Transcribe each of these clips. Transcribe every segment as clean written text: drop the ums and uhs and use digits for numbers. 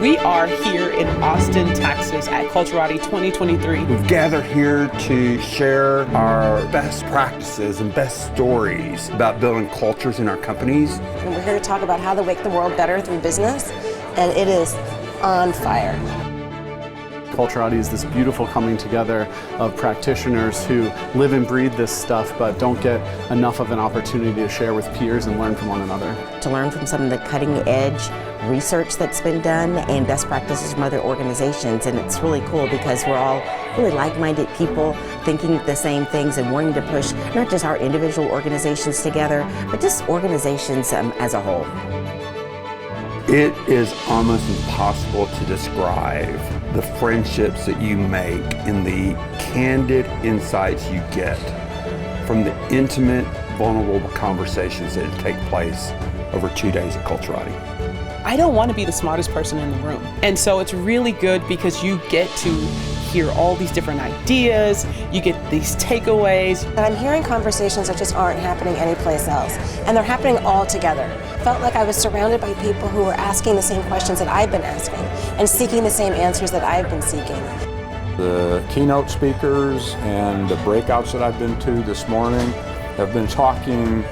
We are here in Austin, Texas at Culturati 2023. We've gathered here to share our best practices and best stories about building cultures in our companies. And we're here to talk about how to make the world better through business, and it is on fire. Culturati is this beautiful coming together of practitioners who live and breathe this stuff but don't get enough of an opportunity to share with peers and learn from one another. To learn from some of the cutting edge research that's been done and best practices from other organizations, and it's really cool because we're all really like-minded people thinking the same things and wanting to push not just our individual organizations together, but just organizations as a whole. It is almost impossible to describe the friendships that you make and the candid insights you get from the intimate, vulnerable conversations that take place over 2 days at Culturati. I don't want to be the smartest person in the room. And so it's really good because you get to hear all these different ideas, you get these takeaways. And I'm hearing conversations that just aren't happening anyplace else, and they're happening all together. Felt like I was surrounded by people who were asking the same questions that I've been asking and seeking the same answers that I've been seeking. The keynote speakers and the breakouts that I've been to this morning have been talking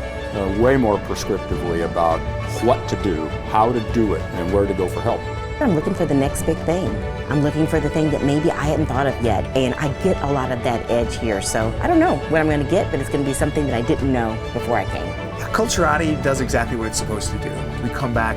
way more prescriptively about what to do, how to do it, and where to go for help. I'm looking for the next big thing. I'm looking for the thing that maybe I hadn't thought of yet, and I get a lot of that edge here. So I don't know what I'm going to get, but it's going to be something that I didn't know before I came. Culturati does exactly what it's supposed to do. We come back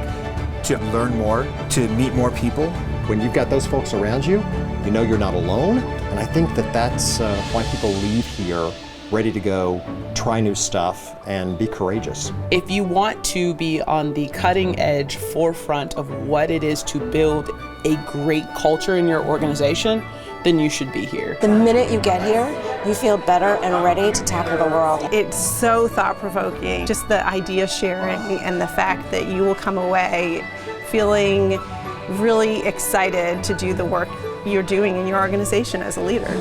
to learn more, to meet more people. When you've got those folks around you, you know you're not alone. And I think that that's why people leave here ready to go, try new stuff, and be courageous. If you want to be on the cutting edge forefront of what it is to build a great culture in your organization, then you should be here. The minute you get here, you feel better and ready to tackle the world. It's so thought-provoking, just the idea sharing and the fact that you will come away feeling really excited to do the work you're doing in your organization as a leader.